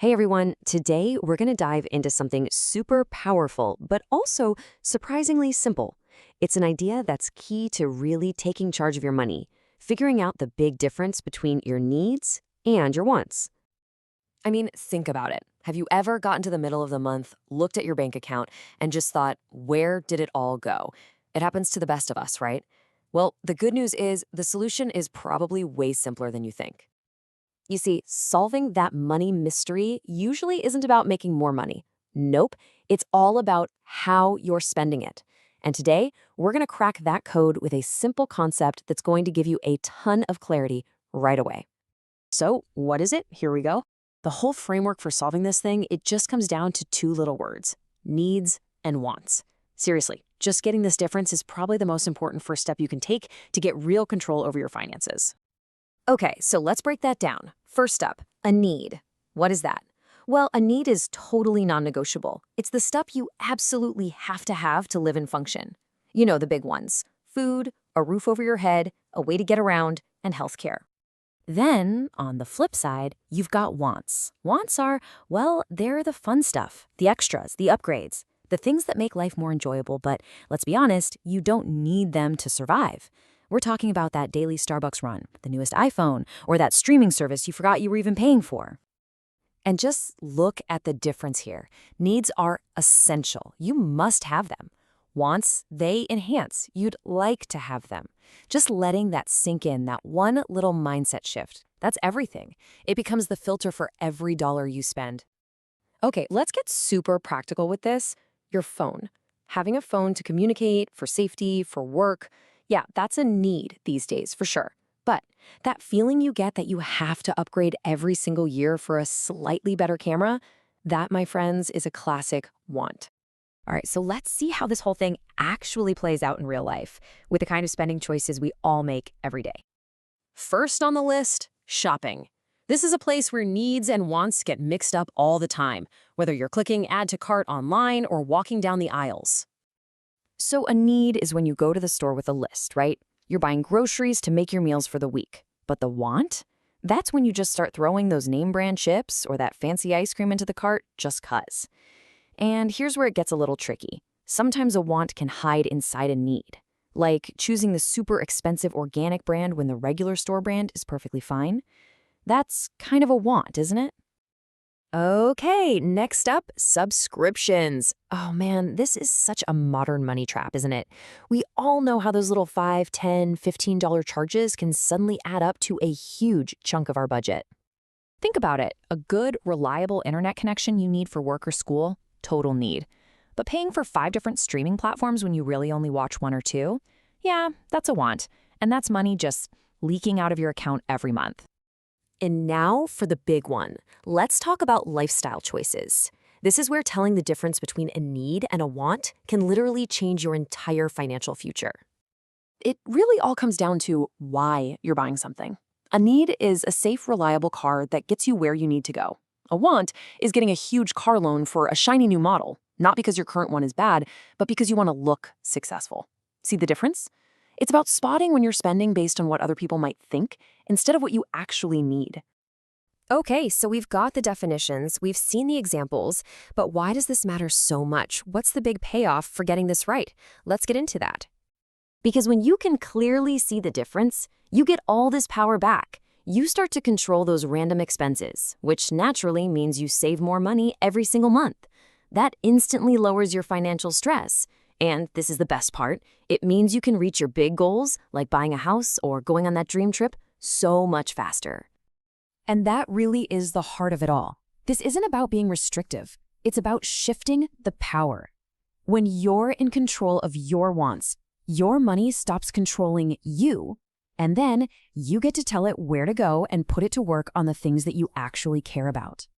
Hey everyone, today we're going to dive into something super powerful, but also surprisingly simple. It's an idea that's key to really taking charge of your money, figuring out the big difference between your needs and your wants. I mean, think about it. Have you ever gotten to the middle of the month, looked at your bank account, and just thought, where did it all go? It happens to the best of us, right? Well, the good news is the solution is probably way simpler than you think. You see, solving that money mystery usually isn't about making more money. Nope, it's all about how you're spending it. And today, we're going to crack that code with a simple concept that's going to give you a ton of clarity right away. So, what is it? Here we go. The whole framework for solving this thing, it just comes down to two little words: needs and wants. Seriously, just getting this difference is probably the most important first step you can take to get real control over your finances. Okay, so let's break that down. First up, a need. What is that? Well, a need is totally non-negotiable. It's the stuff you absolutely have to live and function. You know, the big ones: food, a roof over your head, a way to get around, and healthcare. Then, on the flip side, you've got wants. Wants are, well, they're the fun stuff, the extras, the upgrades, the things that make life more enjoyable, but let's be honest, you don't need them to survive. We're talking about that daily Starbucks run, the newest iPhone, or that streaming service you forgot you were even paying for. And just look at the difference here. Needs are essential. You must have them. Wants, they enhance. You'd like to have them. Just letting that sink in, that one little mindset shift, that's everything. It becomes the filter for every dollar you spend. Okay, let's get super practical with this. Your phone. Having a phone to communicate, for safety, for work. Yeah, that's a need these days, for sure. But that feeling you get that you have to upgrade every single year for a slightly better camera, that, my friends, is a classic want. All right, so let's see how this whole thing actually plays out in real life with the kind of spending choices we all make every day. First on the list, shopping. This is a place where needs and wants get mixed up all the time, whether you're clicking add to cart online or walking down the aisles. So a need is when you go to the store with a list, right? You're buying groceries to make your meals for the week. But the want? That's when you just start throwing those name brand chips or that fancy ice cream into the cart just 'cause. And here's where it gets a little tricky. Sometimes a want can hide inside a need, like choosing the super expensive organic brand when the regular store brand is perfectly fine. That's kind of a want, isn't it? Okay, next up, subscriptions. Oh man, this is such a modern money trap, isn't it? We all know how those little $5, $10, $15 charges can suddenly add up to a huge chunk of our budget. Think about it. A good, reliable internet connection you need for work or school, total need. But paying for 5 different streaming platforms when you really only watch one or two? Yeah, that's a want. And that's money just leaking out of your account every month. And now for the big one. Let's talk about lifestyle choices. This is where telling the difference between a need and a want can literally change your entire financial future. It really all comes down to why you're buying something. A need is a safe, reliable car that gets you where you need to go. A want is getting a huge car loan for a shiny new model, not because your current one is bad, but because you want to look successful. See the difference? It's about spotting when you're spending based on what other people might think instead of what you actually need. Okay, so we've got the definitions, we've seen the examples, but why does this matter so much? What's the big payoff for getting this right? Let's get into that. Because when you can clearly see the difference, you get all this power back. You start to control those random expenses, which naturally means you save more money every single month. That instantly lowers your financial stress. And this is the best part, it means you can reach your big goals, like buying a house or going on that dream trip, so much faster. And that really is the heart of it all. This isn't about being restrictive. It's about shifting the power. When you're in control of your wants, your money stops controlling you, and then you get to tell it where to go and put it to work on the things that you actually care about.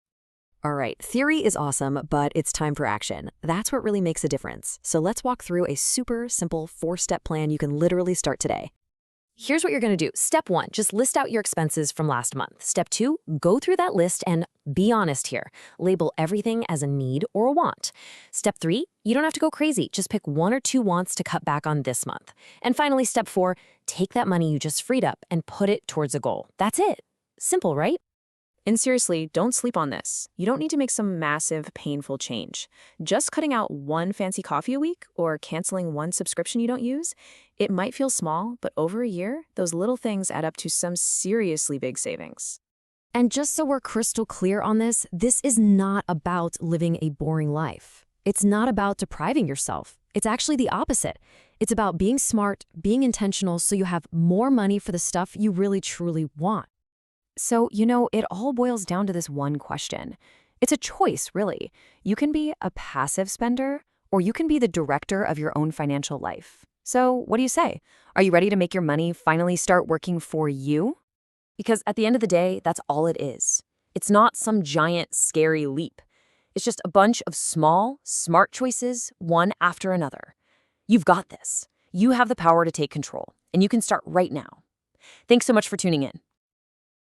All right, theory is awesome, but it's time for action. That's what really makes a difference. So let's walk through a super simple 4-step plan you can literally start today. Here's what you're going to do. Step 1, just list out your expenses from last month. Step 2, go through that list and be honest here. Label everything as a need or a want. Step 3, you don't have to go crazy. Just pick 1 or 2 wants to cut back on this month. And finally, step 4, take that money you just freed up and put it towards a goal. That's it. Simple, right? And seriously, don't sleep on this. You don't need to make some massive, painful change. Just cutting out one fancy coffee a week or canceling one subscription you don't use, it might feel small, but over a year, those little things add up to some seriously big savings. And just so we're crystal clear on this is not about living a boring life. It's not about depriving yourself. It's actually the opposite. It's about being smart, being intentional so you have more money for the stuff you really truly want. So, it all boils down to this one question. It's a choice, really. You can be a passive spender, or you can be the director of your own financial life. So, what do you say? Are you ready to make your money finally start working for you? Because at the end of the day, that's all it is. It's not some giant, scary leap. It's just a bunch of small, smart choices, one after another. You've got this. You have the power to take control, and you can start right now. Thanks so much for tuning in.